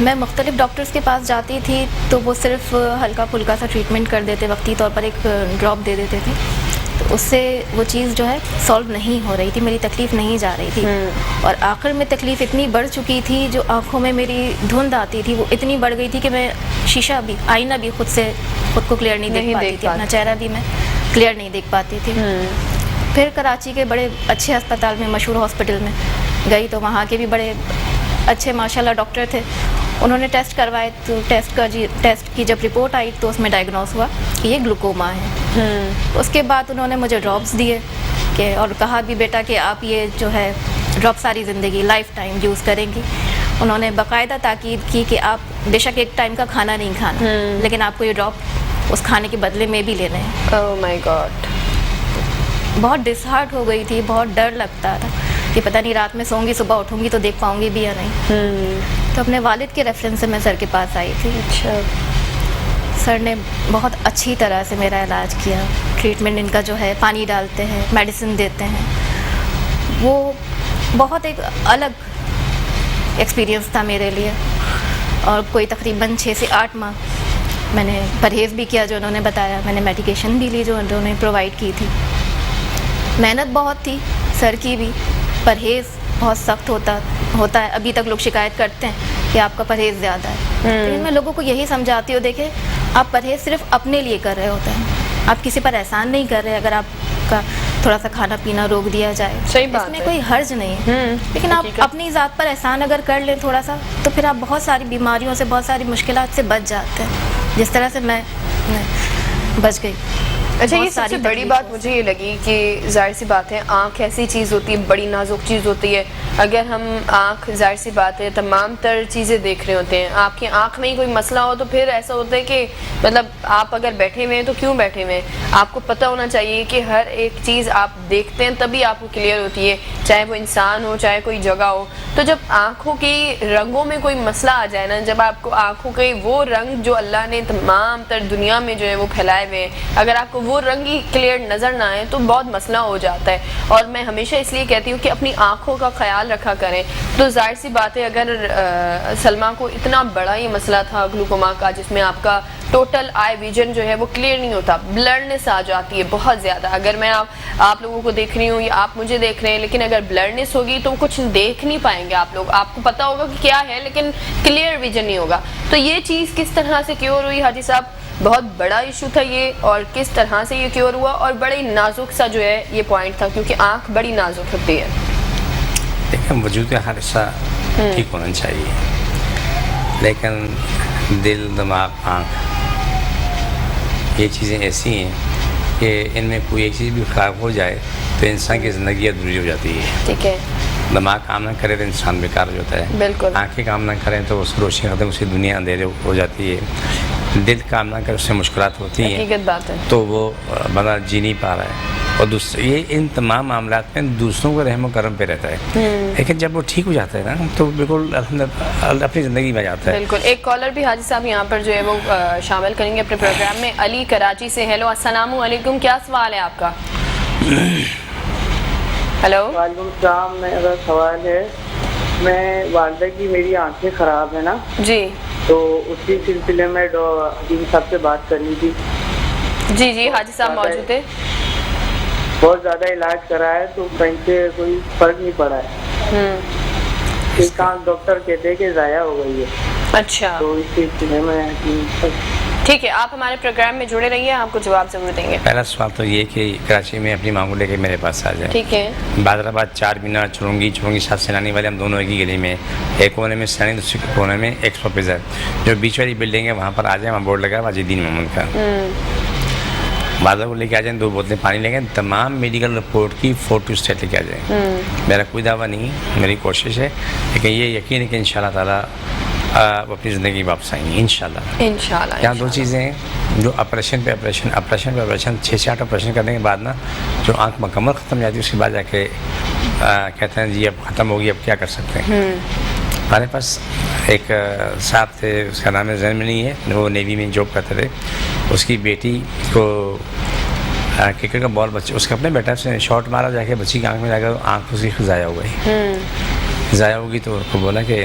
میں مختلف ڈاکٹرز کے پاس جاتی تھی تو وہ صرف ہلکا پھلکا سا ٹریٹمنٹ کر دیتے، وقتی طور پر ایک ڈراپ دے دیتے تھے، تو اس سے وہ چیز جو ہے سالو نہیں ہو رہی تھی، میری تکلیف نہیں جا رہی تھی، اور آخر میں تکلیف اتنی بڑھ چکی تھی، جو آنکھوں میں میری دھند آتی تھی وہ اتنی بڑھ گئی تھی کہ میں شیشہ بھی، آئینہ بھی خود کو کلیئر نہیں دیکھ پاتی تھی، اپنا چہرہ بھی میں کلیئر نہیں دیکھ پاتی تھی۔ پھر کراچی کے بڑے اچھے ہسپتال میں، مشہور ہاسپٹل میں گئی تو وہاں کے بھی بڑے اچھے ماشاءاللہ ڈاکٹر تھے، انہوں نے ٹیسٹ کروائے تو ٹیسٹ کی جب رپورٹ آئی تو اس میں ڈائگنوز ہوا کہ یہ گلوکوما ہے۔ اس کے بعد انہوں نے مجھے ڈراپس دیے کہ اور کہا بھی بیٹا کہ آپ یہ جو ہے ڈراپ ساری زندگی لائف ٹائم یوز کریں گی۔ انہوں نے باقاعدہ تاکید کی کہ آپ بے شک ایک ٹائم کا کھانا نہیں کھانا، لیکن آپ کو یہ ڈراپ اس کھانے کے بدلے میں بھی لینے ہیں۔ اوہ مائی گاڈ، بہت ڈس ہارٹ ہو گئی تھی، بہت ڈر لگتا تھا کہ پتہ نہیں رات میں سوؤں گی صبح اٹھوں گی تو دیکھ پاؤں گی بھی یا نہیں۔ تو اپنے والد کے ریفرنس سے میں سر کے پاس آئی تھی۔ اچھا، سر نے بہت اچھی طرح سے میرا علاج کیا، ٹریٹمنٹ ان کا جو ہے پانی ڈالتے ہیں، میڈیسن دیتے ہیں، وہ بہت ایک الگ ایکسپیرینس تھا میرے لیے۔ اور کوئی تقریباً 6 سے 8 ماہ میں نے پرہیز بھی کیا جو انہوں نے بتایا، میں نے میڈیکیشن بھی لی جو انہوں نے پرووائڈ کی تھی۔ محنت بہت تھی سر کی بھی، پرہیز بہت سخت ہوتا ہے، ابھی تک لوگ شکایت کرتے ہیں کہ آپ کا پرہیز زیادہ ہے، لیکن میں لوگوں کو یہی سمجھاتی ہوں دیکھیں آپ پرہیز صرف اپنے لیے کر رہے ہوتے ہیں، آپ کسی پر احسان نہیں کر رہے۔ اگر آپ کا تھوڑا سا کھانا پینا روک دیا جائے صحیح بات اس میں ہے، کوئی حرج نہیں ہے، لیکن آپ اپنی ذات پر احسان اگر کر لیں تھوڑا سا تو پھر آپ بہت ساری بیماریوں سے، بہت ساری مشکلات سے بچ جاتے ہیں، جس طرح سے میں بچ گئی۔ اچھا، یہ سب سے بڑی بات مجھے یہ لگی کہ ظاہر سی بات ہے آنکھ ایسی چیز ہوتی ہے، بڑی نازک چیز ہوتی ہے۔ اگر ہم آنکھ، ظاہر سی بات ہے تمام تر چیزیں دیکھ رہے ہوتے ہیں، آپ کی آنکھ میں ہی کوئی مسئلہ ہو تو پھر ایسا ہوتا ہے کہ مطلب آپ اگر بیٹھے ہوئے ہیں تو کیوں بیٹھے ہوئے ہیں؟ آپ کو پتہ ہونا چاہیے کہ ہر ایک چیز آپ دیکھتے ہیں تبھی آپ کو کلیئر ہوتی ہے، چاہے وہ انسان ہو چاہے کوئی جگہ ہو۔ تو جب آنکھوں کی رنگوں میں کوئی مسئلہ آ جائے نا، جب آپ کو آنکھوں کے وہ رنگ جو اللہ نے تمام تر دنیا میں جو ہے وہ پھیلائے ہوئے ہیں، اگر آپ کو وہ رنگ ہی کلیئر نظر نہ آئے تو بہت مسئلہ ہو جاتا ہے۔ اور میں ہمیشہ اس لیے کہتی ہوں کہ اپنی آنکھوں کا خیال رکھا کریں۔ تو ظاہر سی بات ہے اگر سلمیٰ کو اتنا بڑا یہ مسئلہ تھا گلوکوما کا، جس میں آپ کا ٹوٹل آئی ویژن جو ہے وہ کلیئر نہیں ہوتا، بلرنس آ جاتی ہے بہت زیادہ۔ اگر میں آپ لوگوں کو دیکھ رہی ہوں یا آپ مجھے دیکھ رہے ہیں، لیکن اگر بلرنس ہوگی تو کچھ دیکھ نہیں پائیں گے آپ لوگ، آپ کو پتہ ہوگا کہ کیا ہے لیکن کلیئر ویژن نہیں ہوگا۔ تو یہ چیز کس طرح سے کیور ہوئی حاجی صاحب؟ بہت بڑا ایشو تھا یہ، اور کس طرح سے یہ کیور ہوا، اور بڑی نازک سا جو ہے یہ پوائنٹ تھا کیونکہ آنکھ بڑی نازک ہوتی ہے۔ لیکن وجود کا ہر حصہ ٹھیک ہونا چاہیے، لیکن دل، دماغ، آنکھ یہ چیزیں ایسی ہیں کہ ان میں کوئی ایک چیز بھی خراب ہو جائے تو انسان کی زندگی ادھوری ہو جاتی ہے۔ ٹھیک ہے، دماغ کام نہ کرے تو انسان بیکار ہو جاتا ہے، بالکل۔ آنکھیں کام نہ کریں تو اس روشنی ختم، اس کی دنیا اندھیرے ہو جاتی ہے، دل کام نہ کرے اس سے مشکلات ہوتی ہیں، حقیقت بات ہے، تو وہ بندہ جی نہیں پا رہا ہے۔ اور یہ ان تمام معاملات میں دوسروں کو رحم و کرم پہ رہتا ہے، لیکن جب وہ ٹھیک ہو جاتا ہے نا تو بالکل اپنی زندگی میں جاتا ہے۔ بالکل۔ ایک کالر بھی حاجی صاحب یہاں پر جو ہے وہ شامل کریں گے اپنے پروگرام میں، علی کراچی سے۔ ہیلو، السلام علیکم، کیا سوال ہے آپ کا؟ ہیلو، وعلیکم السلام۔ میرا سوال ہے، میں والدہ کی میری آنکھیں خراب ہیں نا، جی تو اسی سلسلے میں حکیم صاحب سے بات کرنی تھی۔ جی جی، حاجی صاحب موجود ہے۔ بہت زیادہ علاج کرا ہے تو کہیں سے کوئی فرق نہیں پڑا ہے، ایک آنکھ ڈاکٹر کہتے ہیں کہ ضائع ہو گئی ہے، اچھا، تو اس سلسلے میں حکیم صاحب ٹھیک ہے، آپ ہمارے پروگرام میں جڑے رہیے، آپ کو جواب ضرور دیں گے۔ پہلا سوال تو یہ کہ کراچی میں اپنی ماں کو لے کے میرے پاس آ جائے۔ ٹھیک ہے، بادرآباد 4 مینار چڑونگی ساتھ سیلانی والے، ہم دونوں ایک ہی گلی میں، ایک کونے میں سیلانی، دوسرے کونے میں ایکسپو پیزا، جو بیچ والی بلڈنگ ہے وہاں پر آ جائیں، وہاں بورڈ لگا ہے واجد الدین محمد کا، بادر کو لے کے آ جائیں، 2 بوتلیں پانی لے کے، تمام میڈیکل رپورٹ کی فوٹو اسٹیٹ لے کے آ جائیں۔ میرا کوئی دعویٰ نہیں، میری کوشش ہے، لیکن یہ یقین ہے کہ انشاءاللہ تعالیٰ وہ اپنی زندگی واپس آئیں گی انشاءاللہ۔ انشاءاللہ۔ یہاں 2 چیزیں ہیں جو آپریشن پہ آپریشن 6 سے 8 آپریشن کرنے کے بعد نا جو آنکھ مکمل ختم ہو جاتی ہے، اس کے بعد جا کے کہتے ہیں جی اب ختم ہوگی، اب کیا کر سکتے ہیں۔ ہمارے پاس ایک صاحب تھے، اس کا نام ہے زین منی ہے، وہ نیوی میں جاب کرتے تھے، اس کی بیٹی کو کرکٹ کا بال بچے، اس کا اپنے بیٹا سے شاٹ مارا، جا کے بچی کی آنکھ میں جا کر آنکھ اس کی ضائع ہو گئی۔ ضائع ہوگی تو اس کو بولا کہ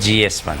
GS1।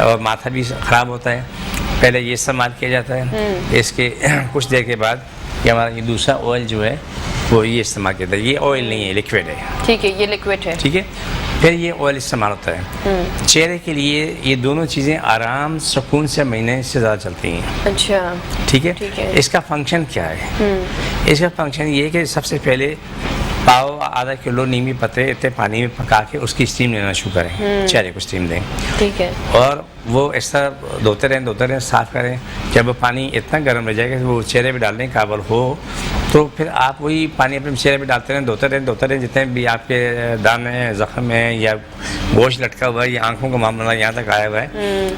اور ماتھا بھی خراب ہوتا ہے، پہلے یہ استعمال کیا جاتا ہے، اس کے کچھ دیر کے بعد یہ ہمارا یہ دوسرا آئل جو ہے وہ یہ استعمال کیا جاتا ہے. یہ آئل نہیں ہے، لکوڈ ہے. ٹھیک ہے، یہ لکوڈ ہے. ٹھیک ہے، پھر یہ آئل استعمال ہوتا ہے چہرے کے لیے. یہ دونوں چیزیں آرام سکون سے مہینے سے زیادہ چلتی ہیں. اچھا ٹھیک ہے. ٹھیک ہے. اس کا فنکشن کیا ہے؟ اس کا فنکشن یہ ہے کہ سب سے پہلے پاؤ آدھا کلو نیمی پتے اتنے پانی میں پکا کے اس کی اسٹیم لینا شروع کریں، چہرے کو اسٹیم دیں. ٹھیک ہے. اور وہ اس طرح دھوتے رہیں صاف کریں. جب وہ پانی اتنا گرم رہ جائے کہ وہ چہرے پہ ڈالنے کے قابل ہو تو پھر آپ وہی پانی اپنے چہرے پہ ڈالتے رہیں، دھوتے رہیں. جتنے بھی آپ کے دانے ہیں، زخم ہیں یا گوشت لٹکا ہوا ہے یا آنکھوں کا معاملہ یہاں تک آیا ہوا ہے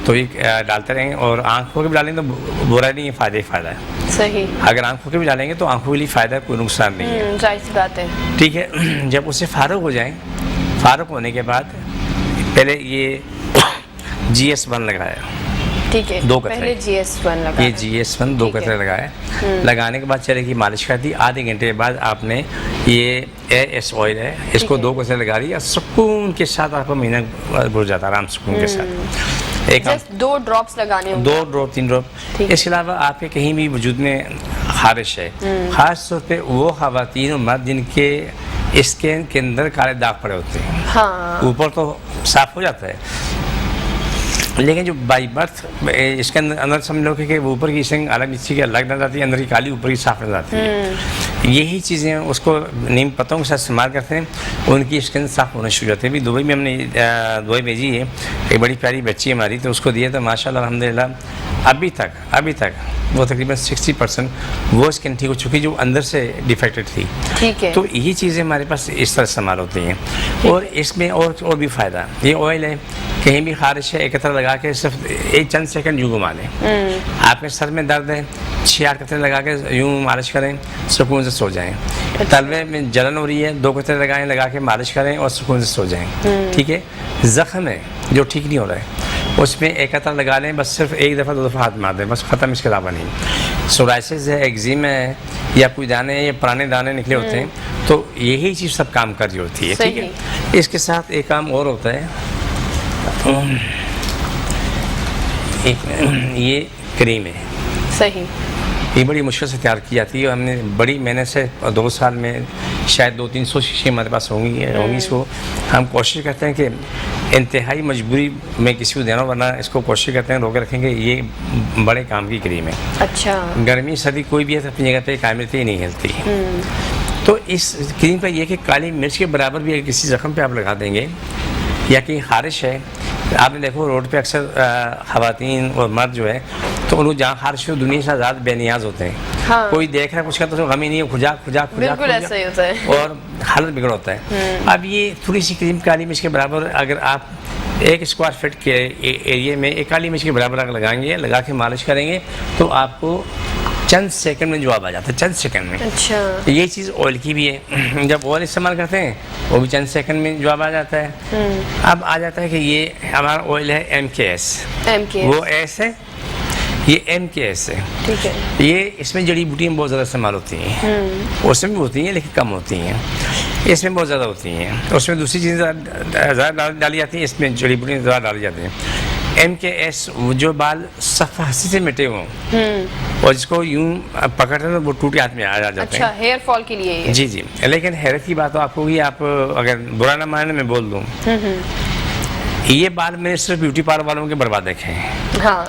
تو یہ ڈالتے رہیں. اور آنکھوں کے بھی ڈالیں تو برا نہیں ہے، فائدہ ہی فائدہ ہے. صحیح. اگر آنکھوں کے بھی ڈالیں گے تو آنکھوں کے لیے فائدہ ہے، کوئی نقصان نہیں ہے. ظاہر سی بات ہے. ٹھیک ہے. جب اس سے فارغ ہو جائیں، فارغ ہونے کے بعد پہلے یہ GS1 لگایا. ٹھیک ہے. 2 قطرے. پہلے GS1 لگا. یہ GS1 2 قطرے لگایا. لگانے کے بعد چہرے کی مالش کر دی. آدھے گھنٹے کے بعد آپ نے یہ AS آئل ہے اس کو 2 قطرے لگا لیا. سکون کے ساتھ آپ کو مہینہ گزر جاتا ہے، آرام سکون کے ساتھ. ایک 2 ڈراپس لگانے ہوں. 2 ڈراپ 3 ڈراپ. اس کے علاوہ آپ کے کہیں بھی وجود میں خارش ہے، خاص طور پہ وہ خواتین اور مرد جن کے اسکن کے اندر کالے داغ پڑے ہوتے ہیں. ہاں. اوپر تو صاف ہو جاتا ہے لیکن جو بائی برتھ اس کے اندر سمجھ لو کہ وہ اوپر کی اسکن الگ نیچے کی الگ نظر آتی ہے، اندر کی کالی اوپر کی صاف نظر آتی ہے. یہی چیزیں اس کو نیم پتوں کے ساتھ استعمال کرتے ہیں، ان کی اسکن صاف ہونا شروع ہوتی ہے. ابھی دبئی میں ہم نے دوائی بھیجی ہے، ایک بڑی پیاری بچی ہے ہماری، تو اس کو دیا تو ماشاء اللہ الحمدللہ ابھی تک وہ تقریباً 60% وہ اسکن ٹھیک ہو چکی جو اندر سے ڈیفیکٹڈ تھی. ٹھیک ہے. تو یہ چیزیں ہمارے پاس اس طرح استعمال ہوتی ہیں. اور اس میں اور بھی فائدہ، یہ آئل ہے کہیں بھی خارش ہے ایک قطرہ لگا کے صرف ایک چند سیکنڈ یوں گھما لیں. آپ کے سر میں درد ہے 6-8 قطرے لگا کے یوں مالش کریں، سکون سے سو جائیں. تلوے میں جلن ہو رہی ہے 2 قطرے لگائیں، لگا کے مالش کریں اور سکون سے سو جائیں. ٹھیک ہے. زخم ہے جو ٹھیک نہیں ہو رہا ہے اس میں ایک قطرہ لگا لیں، بس صرف 1 دفعہ 2 دفعہ ہاتھ مار دیں، بس ختم. اس کے علاوہ نہیں. سورائسس ہے، ایگزیما ہے یا کوئی دانے یا پرانے دانے نکلے ہوتے ہیں تو یہی چیز سب کام کر رہی ہوتی ہے. ٹھیک ہے. اس کے ساتھ ایک کام اور ہوتا ہے، یہ کریم ہے. صحیح. یہ بڑی مشکل سے تیار کی جاتی ہے. ہم نے بڑی محنت سے 2 سال میں شاید 200-300 شیشیں ہمارے پاس ہوں گی. اس کو ہم کوشش کرتے ہیں کہ انتہائی مجبوری میں کسی کو دینا، ورنہ اس کو کوشش کرتے ہیں روکے رکھیں گے. یہ بڑے کام کی کریم ہے. اچھا. گرمی سردی کوئی بھی ہے اپنی جگہ پہ قائم رہتی ہے، نہیں ہلتی. تو اس کریم کا یہ کہ کالی مرچ کے برابر بھی اگر کسی زخم پہ آپ لگا دیں گے یا کہیں خارش ہے، آپ نے دیکھو روڈ پہ اکثر خواتین اور مرد جو ہے تو ان کو جہاں خارش ہو دنیا سے آزاد بے نیاز ہوتے ہیں. ہاں. کوئی دیکھ رہا ہے کچھ کا تو غم ہی نہیں ہے، کھجا بالکل ایسا ہی ہوتا ہے اور حالت بگڑ ہوتا ہے. اب یہ تھوڑی سی کریم کالی مرچ کے برابر اگر آپ 1 اسکوائر فٹ کے ایریے میں ایک کالی مرچ کے برابر اگر لگائیں گے، لگا کے مالش کریں گے تو آپ کو چند سیکنڈ میں جواب آ جاتا ہے. چند سیکنڈ میں. اچھا. یہ چیز آئل کی بھی ہے، جب آئل استعمال کرتے ہیں وہ بھی چند سیکنڈ میں جواب آ جاتا ہے. اب آ جاتا ہے کہ یہ ہمارا آئل ہے MKS. وہ ایس ہے، یہ MKS ہے. ٹھیک ہے. یہ اس میں جڑی بوٹیاں بہت زیادہ استعمال ہوتی ہیں. اس میں بھی ہوتی ہیں لیکن کم ہوتی ہیں، اس میں بہت زیادہ ہوتی ہیں. اس میں دوسری چیزیں زیادہ ڈالی جاتی ہیں، اس میں جڑی بوٹیاں زیادہ ڈالی جاتی ہیں. MKS جو بال صفحاسی سے مٹے ہوں اور جس کو یوں پکڑتے ہیں وہ ٹوٹے ہاتھ میں آ جاتے ہیں. اچھا. ہیئر فال کے لیے جی جی. لیکن حیرت کی بات تو آپ ہوگی، آپ اگر برا نہ مانے میں بول دوں، یہ بال میں نے صرف بیوٹی پارلر والوں کے برباد دیکھے ہیں. ہاں.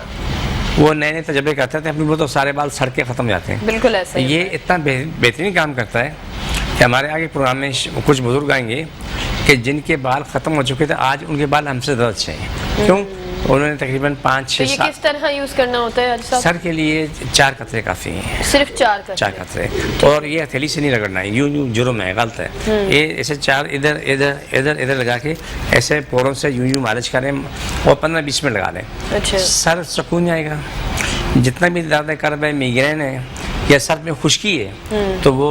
وہ نئے تجربے کرتے تھے اپنے تو سارے بال سڑ کے ختم ہو جاتے ہیں. بالکل ایسا. یہ اتنا بہترین کام کرتا ہے کہ ہمارے آگے پروگرام میں کچھ بزرگ آئیں گے کہ جن کے بال ختم ہو چکے تھے، آج ان کے بال ہم سے زیادہ اچھے ہیں. کیوں؟ انہوں نے تقریباً 5-6 سال. کس طرح یوز کرنا ہوتا ہے حاجی صاحب؟ سر کے لیے 4 قطرے کافی ہیں. صرف 4 قطرے. اور یہ ہتھیلی سے نہیں رگڑنا ہے، یوں جرم ہے، غلط ہے. یہ ایسے 4 ادھر لگا کے ایسے پوروں سے یوں مالش کریں اور 15-20 منٹ لگا لیں. اچھا. سر سکون جائے گا. جتنا بھی زیادہ کرب ہے، میگرین ہے یا سر میں خشکی ہے تو وہ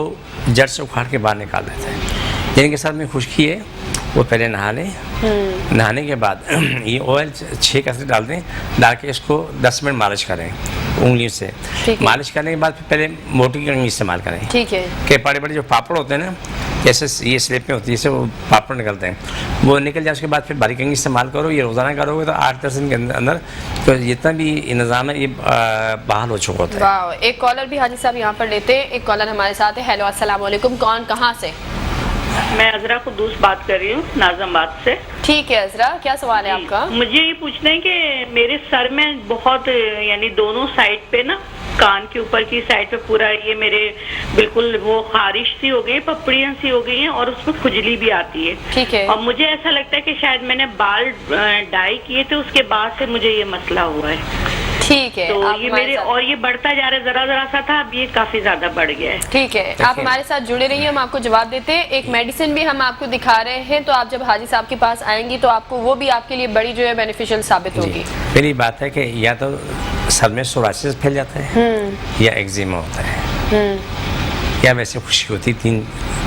جڑ سے اکھاڑ کے باہر نکال دیتا ہے. جن کے سر میں خشکی ہے وہ پہلے نہا لیں. نہانے کے بعد یہ آئل 6 قطرے ڈال دیں، ڈال کے اس کو 10 منٹ مالش کریں انگلیوں سے. مالش کرنے کے بعد پہلے موٹی کنگھی استعمال کریں. ٹھیک ہے. کہ بڑے بڑے جو پاپڑ ہوتے ہیں نا جیسے یہ سلیپ میں ہوتی ہے جیسے وہ پاپڑ نکلتے ہیں وہ نکل جائے اس کے بعد پھر باریک کنگھی استعمال کرو. یہ روزانہ کرو گے تو 8-10 دن کے اندر تو جتنا بھی نظام ہے یہ بحال ہو چکا ہوتا ہے. واو. ایک کالر بھی حاجی صاحب یہاں پر لیتے ہیں. ایک کالر ہمارے ساتھ ہے. ہیلو السلام علیکم. کون کہاں سے؟ میں عذرا قدوس بات کر رہی ہوں ناظم آباد سے. ٹھیک ہے عذرا, کیا سوال ہے آپ کا؟ مجھے یہ پوچھنا ہے کہ میرے سر میں بہت یعنی دونوں سائڈ پہ نا کان کے اوپر کی سائڈ پہ پورا یہ میرے بالکل وہ خارش سی ہو گئی, پپڑیاں سی ہو گئی ہیں اور اس میں کھجلی بھی آتی ہے. ٹھیک ہے. اور مجھے ایسا لگتا ہے کہ شاید میں نے بال ڈائی کیے تھے اس کے بعد سے مجھے یہ مسئلہ ہوا ہے. ٹھیک ہے. تو یہ میرے اور یہ بڑھتا جا رہا ہے, ذرا ذرا سا تھا اب یہ کافی زیادہ بڑھ گیا ہے. ٹھیک ہے, آپ ہمارے ساتھ جڑے رہیے, ہم آپ کو جواب دیتے ہیں. ایک میڈیسن بھی ہم آپ کو دکھا رہے ہیں تو آپ جب حاجی صاحب کے پاس آئیں گی تو آپ کو وہ بھی آپ کے لیے بڑی جو ہے بینیفیشل ثابت ہوگی. پہلی بات ہے کہ یا تو سر میں سورائسس پھیل جاتا ہے یا ایگزیما ہوتا ہے یا ویسے خوشی ہوتی, 3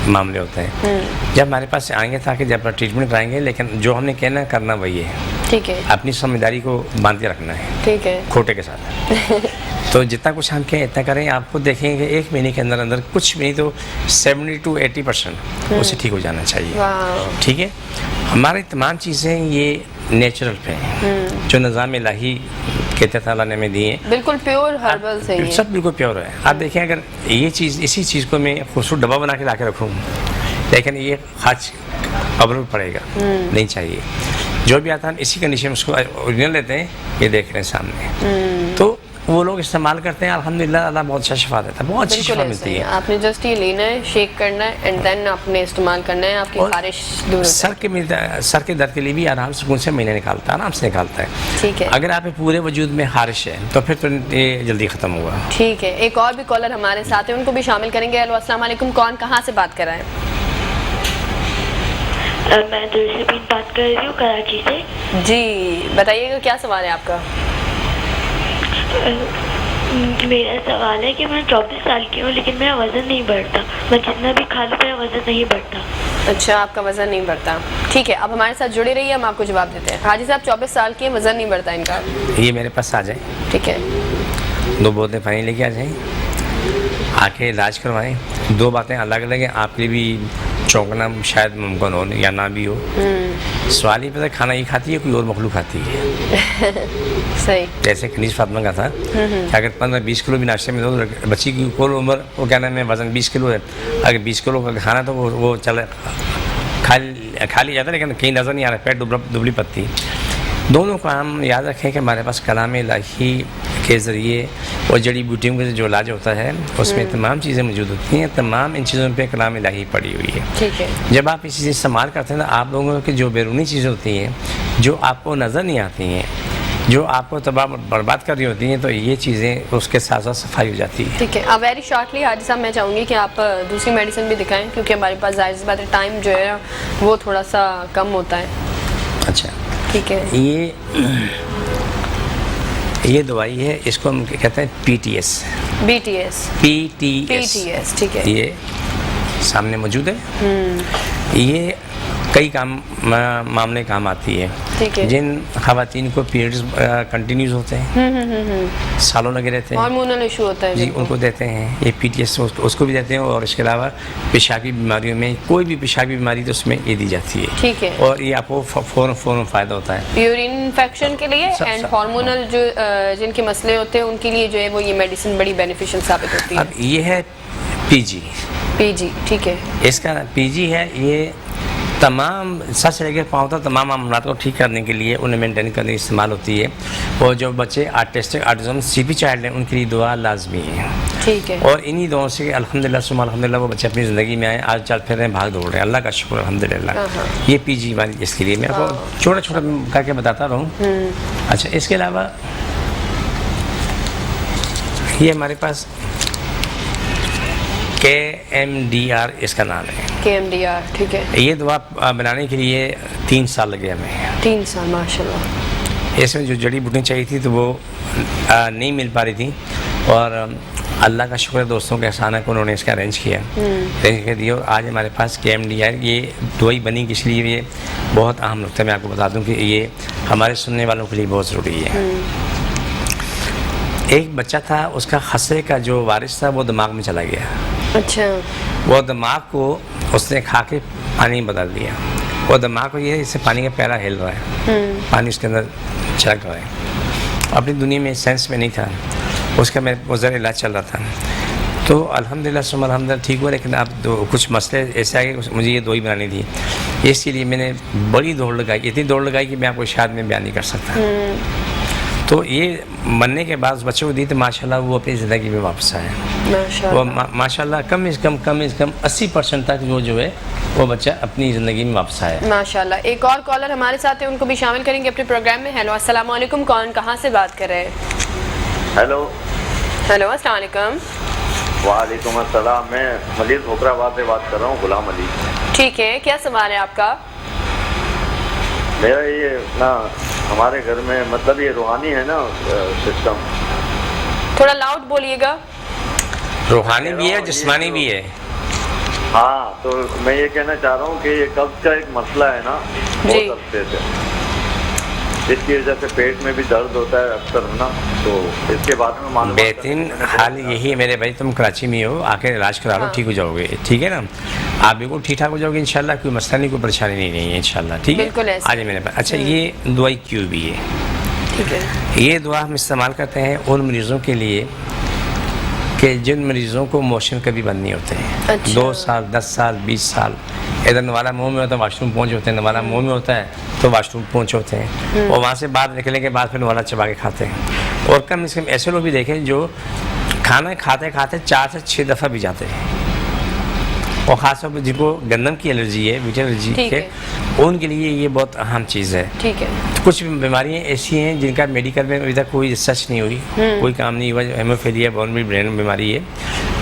معاملے ہوتے ہیں. جب ہمارے پاس آئیں گے تاکہ جب ٹریٹمنٹ کرائیں گے لیکن جو ہم نے کہنا کرنا وہی ہے. ٹھیک ہے. اپنی ذمہ داری کو باندھ کے رکھنا ہے. ٹھیک ہے. کھوٹے کے ساتھ تو جتنا کچھ ہم کہیں اتنا کریں. آپ کو دیکھیں گے 1 مہینے کے اندر اندر کچھ بھی نہیں تو 70-80% اسے ٹھیک ہو جانا چاہیے. ٹھیک ہے. ہماری تمام چیزیں یہ نیچرل پہ ہیں جو نظام الہی کہتے تعالیٰ نے ہمیں دی ہیں, بالکل پیور ہربل سے ہی سب بالکل پیور ہے. آپ دیکھیں اگر یہ چیز اسی چیز کو میں خوبصورت ڈبہ بنا کے لا کے رکھوں لیکن یہ خرچ ابرو پڑے گا, نہیں چاہیے. جو بھی آتا ہے اسی کنڈیشن میں اس کو اوریجنل لیتے ہیں, یہ دیکھ رہے ہیں سامنے, تو وہ لوگ استعمال کرتے ہیں. الحمدللہ اللہ بہت اچھا شفا دیتا ہے, بہت اچھی شفا ملتی ہے. آپ نے جسٹ یہ لینا ہے, شیک کرنا ہے اینڈ دین آپ نے استعمال کرنا ہے, آپ کی خارش دور سر کے درد کے لیے بھی آرام سکون سے مہینے نکالتا ہے, آرام سے نکالتا ہے. ٹھیک ہے. اگر آپ پورے وجود میں خارش ہے تو پھر تو یہ جلدی ختم ہوگا. ٹھیک ہے. ایک اور بھی کالر ہمارے ساتھ ہیں, ان کو بھی شامل کریں گے. ہیلو السلام علیکم. کون کہاں سے بات کر رہے ہیں؟ میں دلشبین بات کر رہی ہوں کراچی سے. جی بتائیے گا, کیا سوال ہے آپ کا؟ میرا سوال ہے کہ میں 24 سال کی ہوں لیکن میرا وزن نہیں بڑھتا. میں جتنا بھی کھا لوں میرا وزن نہیں بڑھتا. اچھا, آپ کا وزن نہیں بڑھتا. ٹھیک ہے, اب ہمارے ساتھ جڑے رہیے, ہم آپ کو جواب دیتے ہیں. حاجی صاحب 24 سال کے, وزن نہیں بڑھتا ان کا. یہ میرے پاس آ جائیں. ٹھیک ہے. 2 بوتلیں پانی لے کے آ جائیں, آ کے علاج کروائیں. 2 باتیں الگ الگ ہیں, آپ کے لیے بھی چونکنا شاید ممکن ہو یا نہ بھی ہو. سوال ہی پتہ کھانا ہی کھاتی ہے, کوئی اور مخلوق کھاتی ہے. صحیح. جیسے کنیز فاطمہ کا تھا کہ اگر 15-20 کلو بھی ناشتے میں دو تو بچی کی کل عمر وہ کیا نام ہے وزن 20 کلو ہے. اگر 20 کلو کا کھانا تو وہ چلے کھا لی جاتا ہے لیکن کہیں نظر نہیں آ رہا, پیٹ دبلی پتلی. دونوں کو ہم یاد رکھیں کہ ہمارے پاس کلام الہی کے ذریعے اور جڑی بوٹیوں کا جو علاج ہوتا ہے اس میں تمام چیزیں موجود ہوتی ہیں. تمام ان چیزوں پہ کلام الہی پڑی ہوئی ہے. ٹھیک ہے. جب آپ اس چیز استعمال کرتے ہیں تو آپ لوگوں کی جو بیرونی چیزیں ہوتی ہیں جو آپ کو نظر نہیں آتی ہیں, جو آپ کو تباہ برباد کر رہی ہوتی ہیں, تو یہ چیزیں اس کے ساتھ ساتھ صفائی ہو جاتی ہے. ٹھیک ہے. اب ویری شارٹلی حاجی صاحب میں چاہوں گی کہ آپ دوسری میڈیسن بھی دکھائیں کیونکہ ہمارے پاس ظاہر سی بات ہے ٹائم جو ہے وہ تھوڑا سا کم ہوتا ہے. اچھا ٹھیک ہے. یہ دوائی ہے, اس کو ہم کہتے ہیں PTS. PTS. ٹھیک ہے. یہ سامنے موجود ہے. یہ کئی معاملے کام آتی ہے. جن خواتین کو پیریڈز کنٹینیوز ہوتے ہیں, سالوں لگے رہتے ہیں, ہارمونل ایشو ہوتا ہے, جی ان کو دیتے ہیں یہ PTS, اس کو بھی دیتے ہیں. اور اس کے علاوہ پیشابی بیماریوں میں کوئی بھی پیشابی بیماری تو اس میں یہ دی جاتی ہے. ٹھیک ہے. اور یہ آپ کو فوراً فائدہ ہوتا ہے یورین انفیکشن کے لیے اینڈ ہارمونل جو جن کے مسئلے ہوتے ہیں ان کے لیے جو ہے وہ یہ میڈیسن بڑی بینیفیشل ثابت ہوتی ہے. اب یہ ہے PG. ٹھیک ہے. اس کا PG ہے, یہ تمام سر سے لے کے پاؤں تک تمام معاملات کو ٹھیک کرنے کے لیے انہیں مینٹین کرنے کی استعمال ہوتی ہے. اور جو بچے آرٹسٹک آٹزم CP چائلڈ ہیں ان کے لیے دعا لازمی ہے. ٹھیک ہے. اور انہی دعاؤں سے الحمدللہ ثم الحمدللہ وہ بچے اپنی زندگی میں آئے, آج چل پھر رہے ہیں, بھاگ دوڑ رہے ہیں, اللہ کا شکر الحمدللہ. یہ PG والی اس کے لیے میں آپ کو چھوٹا چھوٹا کر کے بتاتا رہوں. اچھا, اس کے علاوہ یہ ہمارے پاس KMDR اس کا نام ہے. KMDR. ٹھیک ہے. یہ دوا بنانے کے لیے 3 سال لگے ہمیں. 3 سال ماشاء اللہ. اس میں جو جڑی بوٹیاں چاہیے تھی تو وہ نہیں مل پا رہی تھی, اور اللہ کا شکر ہے دوستوں کے احسان ہے کہ انہوں نے اس کا ارینج کیا, ارینج کر دیا. اور آج ہمارے پاس KMDR یہ دوائی بنی, اس لیے یہ بہت اہم نقطہ میں آپ کو بتا دوں کہ یہ ہمارے سننے والوں کے لیے بہت ضروری ہے. ایک بچہ تھا, اس کا خسرے کا جو وارث تھا وہ دماغ میں چلا گیا. اچھا. وہ دماغ کو اس نے کھا کے پانی بدل دیا. وہ دماغ کو یہ ہے اس سے پانی کا پیالہ ہل رہا ہے, پانی اس کے اندر چھلک رہا ہے. اپنی دنیا میں سینس میں نہیں تھا, اس کا میں ذرا علاج چل رہا تھا. تو الحمدللہ ثم الحمدللہ ٹھیک ہوا, لیکن اب کچھ مسئلے ایسے آئے کہ مجھے یہ دوائی بنانی تھی. اس کے لیے میں نے بڑی دوڑ لگائی, اتنی دوڑ لگائی کہ میں آپ کو شاید میں بیان نہیں کر سکتا. تو یہ بننے کے بعد بچوں کو دی تو ماشاءاللہ وہ اپنی زندگی میں واپس آئے. وہ ماشاءاللہ کم از کم 80% تک وہ جو ہے وہ بچہ اپنی زندگی میں واپس آیا. ماشاءاللہ. ایک اور کالر ہمارے ساتھ ہیں, ان کو بھی شامل کریں گے اپنے پروگرام میں. ہیلو السلام علیکم, کون کہاں سے بات کر رہے ہیں؟ ہیلو السلام علیکم. وعلیکم السلام. میں ملیر حکرآباد سے بات کر رہا ہوں, غلام علی. ٹھیک ہے, کیا سوال ہے آپ کا؟ میرا یہ نا ہمارے گھر میں مطلب یہ روحانی ہے نا سسٹم, تھوڑا لاؤڈ بولیے گا. روحانی بھی ہے, جسمانی بھی ہے. ہاں تو میں یہ کہنا چاہ رہا ہوں کہ یہ قبض کا ایک مسئلہ ہے نا بہت عرصے سے, جس کی وجہ سے پیٹ میں بھی درد ہوتا ہے اکثر نا, تو اس کے بارے میں معلومات. بہترین حال یہی ہے میرے بھائی, تم کراچی میں ہو, آ کے علاج کرا لو, ٹھیک ہو جاؤ گے. ٹھیک ہے نا, آپ بالکل ٹھیک ٹھاک ہو جاؤ گے انشاءاللہ. کوئی مسئلہ نہیں, کوئی پریشانی نہیں ہے انشاءاللہ. ٹھیک ہے, آج میرے پاس. اچھا, یہ دوائی کیوں بھی ہے؟ ٹھیک ہے, یہ دعا ہم استعمال کرتے ہیں ان مریضوں کے لیے کہ جن مریضوں کو موشن کبھی بند نہیں ہوتے ہیں. 2 سال 10 سال 20 سال ادھر نوالا منہ میں ہوتا ہے, واش روم پہنچ ہوتے ہیں, نوالا منہ میں ہوتا ہے تو واش روم پہنچ ہوتے ہیں, اور وہاں سے باہر نکلنے کے بعد پھر نوالا چبا کے کھاتے ہیں. اور کم از کم ایسے لوگ بھی دیکھیں جو کھانا کھاتے کھاتے 4 سے 6 دفعہ بھی جاتے ہیں, اور خاص طور پہ جن کو گندم کی الرجی ہے, ویٹامن الرجی ہے, ان کے لیے یہ بہت اہم چیز ہے. ٹھیک ہے. کچھ بیماریاں ایسی ہیں جن کا میڈیکل میں ابھی تک کوئی ریسرچ نہیں ہوئی, کوئی کام نہیں ہوا. ہیموفیلیا بون میرو برین بیماری ہے,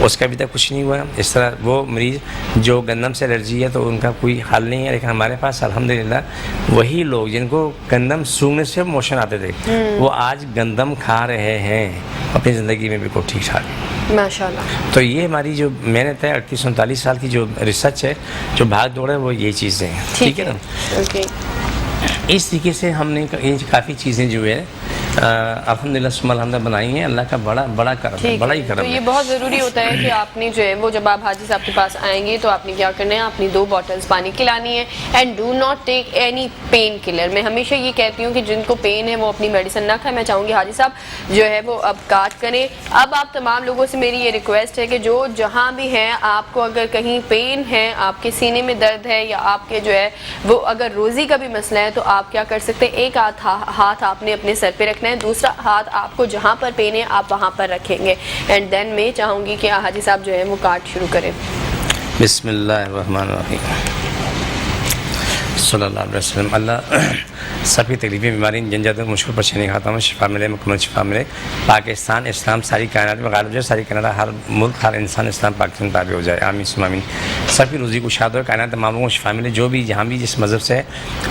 اس کا ابھی تک کچھ نہیں ہوا. اس طرح وہ مریض جو گندم سے الرجی ہے تو ان کا کوئی حل نہیں ہے. لیکن ہمارے پاس الحمدللہ وہی لوگ جن کو گندم سونگنے سے موشن آتے تھے, وہ آج گندم کھا رہے ہیں اپنی زندگی میں بالکل ٹھیک ٹھاک. ماشاءاللہ. تو یہ ہماری جو محنت ہے 38-39 سال کی جو ریسرچ ہے, جو بھاگ دوڑ ہے, وہ یہ چیزیں ہیں. ٹھیک ہے نا. اوکے. اس طریقے سے ہم نے کافی چیزیں جو ہے الحمدللہ ثم الحمدللہ بنائی ہیں. اللہ کا بڑا کرم ہے, بڑا ہی کرم ہے. تو یہ بہت ضروری ہوتا ہے کہ آپ نے جو ہے وہ جب آپ حاجی صاحب کے پاس آئیں گے تو آپ نے کیا کرنا ہے, اپنی 2 بوٹلز پانی کی لانی ہے. And do not take any painkiller. میں ہمیشہ یہ کہتی ہوں کہ جن کو پین ہے وہ اپنی میڈیسن نہ کھائیں. میں چاہوں گی حاجی صاحب جو ہے وہ اب کاٹ کریں. اب آپ تمام لوگوں سے میری یہ ریکویسٹ ہے کہ جو جہاں بھی ہیں, آپ کو اگر کہیں پین ہے, آپ کے سینے میں درد ہے, یا آپ کے جو ہے وہ اگر روزی کا بھی مسئلہ ہے, تو آپ کیا کر سکتے ہیں, ایک ہاتھ آپ نے اپنے سر پہ رکھنا ہے, دوسرا ہاتھ آپ کو جہاں پر پین ہے آپ وہاں پر رکھیں گے. اینڈ دین میں چاہوں گی کہ حاجی صاحب جو ہے وہ کاٹ شروع کریں. بسم اللہ الرحمن الرحیم, صلی اللہ علیہ وسلم. اللہ سب کی تکلیفیں بیماری جن جاتے مشکل پریشانی کھاتا ہوں, شفا ملے, مکمل شفا ملے. پاکستان اسلام ساری کائنات میں غالب ہو جائے, ساری کائنات, ہر ملک, ہر انسان اسلام پاکستان تابع ہو جائے. آمین ثم آمین. سب کی روزی کو شاد ہو, کائنات تمام لوگوں کو شفا ملے. جو بھی جہاں بھی جس مذہب سے,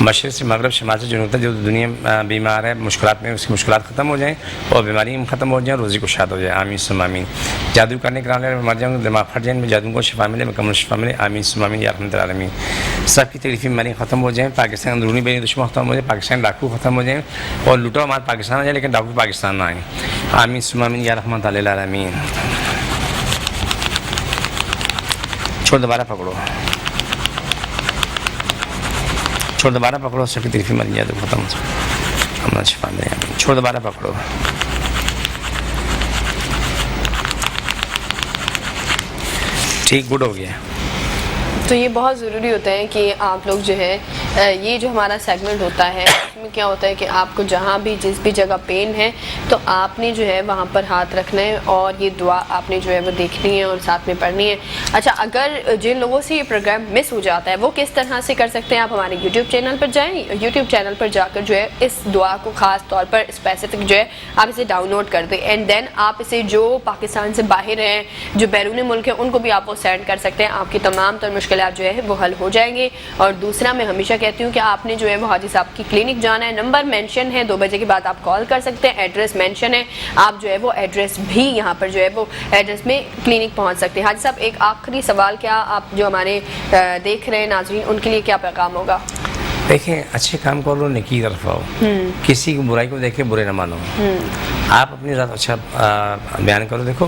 مشرق سے مغرب, شمال سے جنوب تک جو دنیا بیمار ہے, مشکلات میں, اس کی مشکلات ختم ہو جائیں اور بیماری ختم ہو جائیں, روزی کو شاد ہو جائے. آمین ثم آمین. جادو کرنے کرانے مر جاؤں, دماغ پھٹ جائیں, میں جادو کو شفا ملے, مکمل شفا ملے. آمین ثم آمین یا رحمت العالمین. سب کی تکلیفیں بیماری ختم ہو جائیں. پاکستان اندرونی بے دشمن ختم ہو جائے, پاکستان ڈاکو ختم ہو جائیں, اور لوٹو ہمارا پاکستان آ جائے لیکن ڈاکو پاکستان نہ آئیں. آمین ثم آمین یا رحمت العالمین. چھوڑ, دوبارہ پکڑو, چھوڑ, دوبارہ پکڑو. سب کی تکلیفیں مر جائے تو ختم ہو جائے, ہمارا شفا ملے. چھوڑ, دوبارہ پکڑو. ٹھیک, گڈ ہو گیا. تو یہ بہت ضروری ہوتا ہے کہ آپ لوگ جو ہے یہ جو ہمارا سیگمنٹ ہوتا ہے اس میں کیا ہوتا ہے کہ آپ کو جہاں بھی جس بھی جگہ پین ہے تو آپ نے جو ہے وہاں پر ہاتھ رکھنا ہے, اور یہ دعا آپ نے جو ہے وہ دیکھنی ہے اور ساتھ میں پڑھنی ہے. اچھا, اگر جن لوگوں سے یہ پروگرام مس ہو جاتا ہے وہ کس طرح سے کر سکتے ہیں؟ آپ ہمارے یوٹیوب چینل پر جائیں, یوٹیوب چینل پر جا کر جو ہے اس دعا کو خاص طور پر اسپیسیفک جو ہے آپ اسے ڈاؤن لوڈ کر دیں. اینڈ دین آپ اسے جو پاکستان سے باہر ہیں, جو بیرون ملک ہیں, ان کو بھی آپ وہ سینڈ کر سکتے ہیں. آپ کی تمام تر مشکلات جو ہے وہ حل ہو جائیں گے. اور دوسرا, میں ہمیشہ کہتی ہوں کہ آپ نے جو ہے وہ حاجی صاحب کی کلینک جانا ہے. نمبر مینشن ہے, 2 بجے کے بعد آپ کال کر سکتے ہیں. ایڈریس مینشن ہے, آپ جو ہے وہ ایڈریس بھی یہاں پر جو ہے وہ ایڈریس میں کلینک پہنچ سکتے ہیں. حاجی صاحب, ایک آخری سوال, کیا آپ جو ہمارے دیکھ رہے ہیں ناظرین, ان کے لیے کیا پیغام ہوگا؟ دیکھیں, اچھے کام کرو, نیکی کی طرف آؤ, کسی کی برائی کو دیکھ کے برے نہ مانو. آپ اپنی ذات اچھا بیان کرو. دیکھو,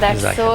that's so